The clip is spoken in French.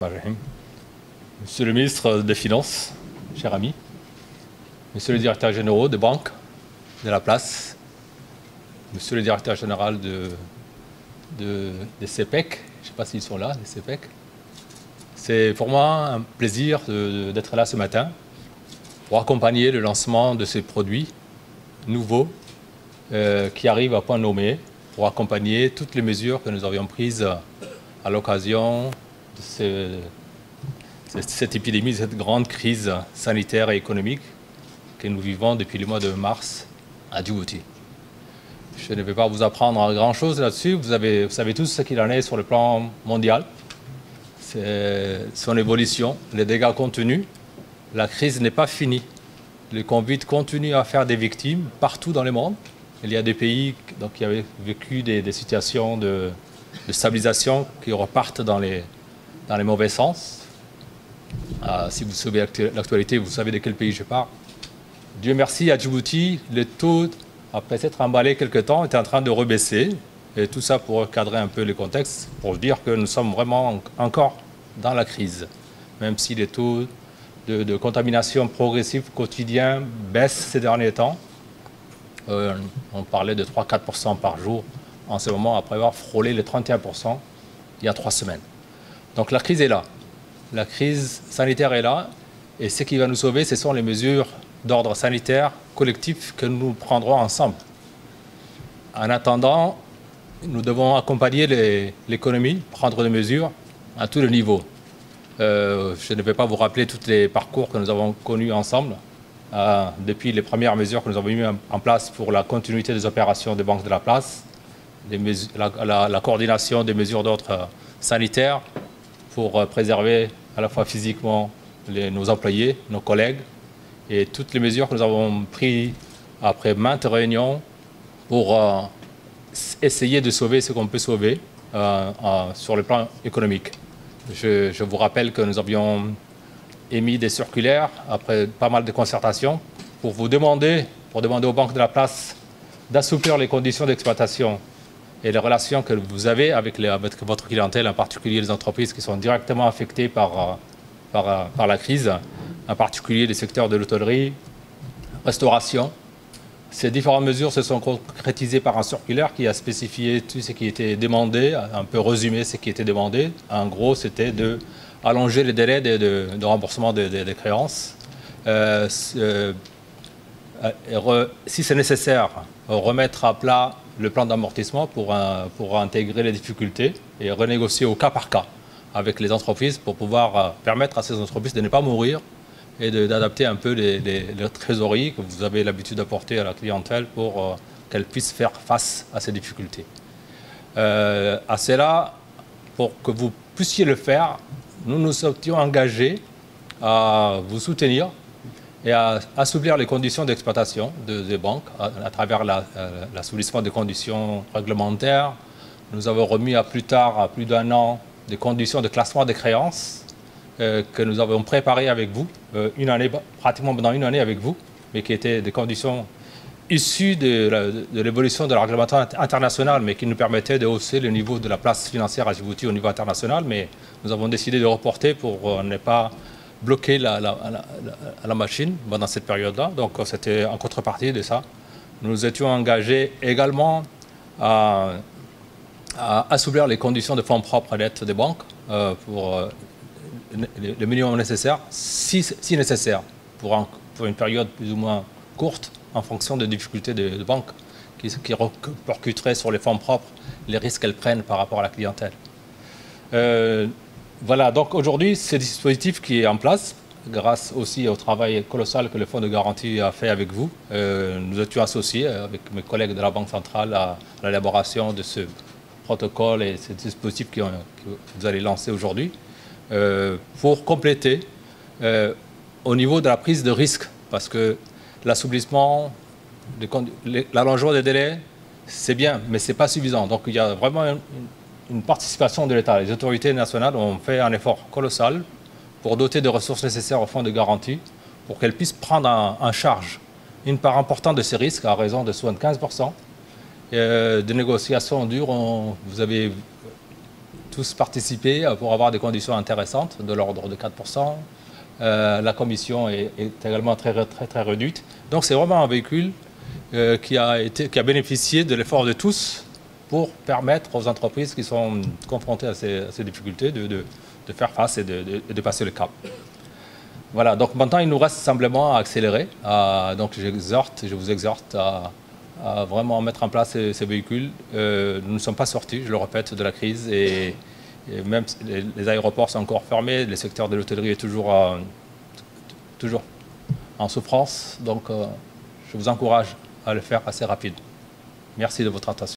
Monsieur le ministre des Finances, cher ami, monsieur le directeur général des banques de la place, monsieur le directeur général des CEPEC, je ne sais pas s'ils sont là, les CEPEC. C'est pour moi un plaisir d'être là ce matin pour accompagner le lancement de ces produits nouveaux qui arrivent à point nommé, pour accompagner toutes les mesures que nous avions prises à l'occasion de cette épidémie, de cette grande crise sanitaire et économique que nous vivons depuis le mois de mars à Djibouti. Je ne vais pas vous apprendre grand-chose là-dessus. Vous savez tous ce qu'il en est sur le plan mondial. Son évolution, les dégâts contenus. La crise n'est pas finie. Le Covid continue à faire des victimes partout dans le monde. Il y a des pays qui avaient vécu des situations de stabilisation qui repartent dans les mauvais sens. Si vous suivez l'actualité, vous savez de quel pays je parle. Dieu merci, à Djibouti, le taux, après s'être emballé quelque temps, était en train de rebaisser. Et tout ça pour cadrer un peu le contexte, pour dire que nous sommes vraiment encore dans la crise. Même si les taux de contamination progressive quotidien baissent ces derniers temps. On parlait de 3-4% par jour en ce moment, après avoir frôlé les 31% il y a 3 semaines. Donc la crise est là. La crise sanitaire est là. Et ce qui va nous sauver, ce sont les mesures d'ordre sanitaire collectif que nous prendrons ensemble. En attendant, nous devons accompagner l'économie, prendre des mesures à tous les niveaux. Je ne vais pas vous rappeler tous les parcours que nous avons connus ensemble, depuis les premières mesures que nous avons mises en place pour la continuité des opérations des banques de la place, la coordination des mesures d'ordre sanitaire pour préserver à la fois physiquement nos employés, nos collègues, et toutes les mesures que nous avons prises après maintes réunions pour essayer de sauver ce qu'on peut sauver sur le plan économique. Je vous rappelle que nous avions émis des circulaires après pas mal de concertations pour demander aux banques de la place d'assouplir les conditions d'exploitation et les relations que vous avez avec votre clientèle, en particulier les entreprises qui sont directement affectées par la crise, en particulier les secteurs de l'hôtellerie, restauration. Ces différentes mesures se sont concrétisées par un circulaire qui a spécifié tout ce qui était demandé, un peu résumé ce qui était demandé. En gros, c'était d'allonger les délais de remboursement des créances. Si c'est nécessaire, remettre à plat le plan d'amortissement pour intégrer les difficultés et renégocier au cas par cas avec les entreprises pour pouvoir permettre à ces entreprises de ne pas mourir et d'adapter un peu les trésoreries que vous avez l'habitude d'apporter à la clientèle pour qu'elle puisse faire face à ces difficultés. À cela, pour que vous puissiez le faire, nous nous étions engagés à vous soutenir et à assouplir les conditions d'exploitation des banques à travers l'assouplissement des conditions réglementaires. Nous avons remis à plus d'un an, des conditions de classement des créances que nous avons préparées avec vous, pratiquement pendant une année avec vous, mais qui étaient des conditions issues de l'évolution de la réglementation internationale, mais qui nous permettaient de hausser le niveau de la place financière à Djibouti au niveau international. Mais nous avons décidé de reporter pour ne pas bloquer la machine pendant cette période-là. Donc c'était en contrepartie de ça. Nous nous étions engagés également à assouplir les conditions de fonds propres nettes des banques pour le minimum nécessaire, si nécessaire, pour une période plus ou moins courte, en fonction des difficultés des banques qui répercuteraient sur les fonds propres, les risques qu'elles prennent par rapport à la clientèle. Voilà, donc aujourd'hui, ce dispositif qui est en place, grâce aussi au travail colossal que le Fonds de garantie a fait avec vous, nous étions associés avec mes collègues de la Banque centrale à l'élaboration de ce protocole et ce dispositif que vous allez lancer aujourd'hui, pour compléter au niveau de la prise de risque, parce que l'assouplissement, l'allongement des délais, c'est bien, mais ce n'est pas suffisant. Donc il y a vraiment une participation de l'État. Les autorités nationales ont fait un effort colossal pour doter de ressources nécessaires au fonds de garantie pour qu'elles puissent prendre en charge une part importante de ces risques à raison de 75%. De négociations dures, vous avez tous participer pour avoir des conditions intéressantes de l'ordre de 4%. La commission est également très réduite. Donc c'est vraiment un véhicule qui a bénéficié de l'effort de tous pour permettre aux entreprises qui sont confrontées à ces difficultés de faire face et de passer le cap. Voilà, donc maintenant il nous reste simplement à accélérer. Donc je vous exhorte à vraiment mettre en place ces véhicules. Nous ne sommes pas sortis, je le répète, de la crise et même les aéroports sont encore fermés, le secteur de l'hôtellerie est toujours en souffrance. Donc je vous encourage à le faire assez rapide. Merci de votre attention.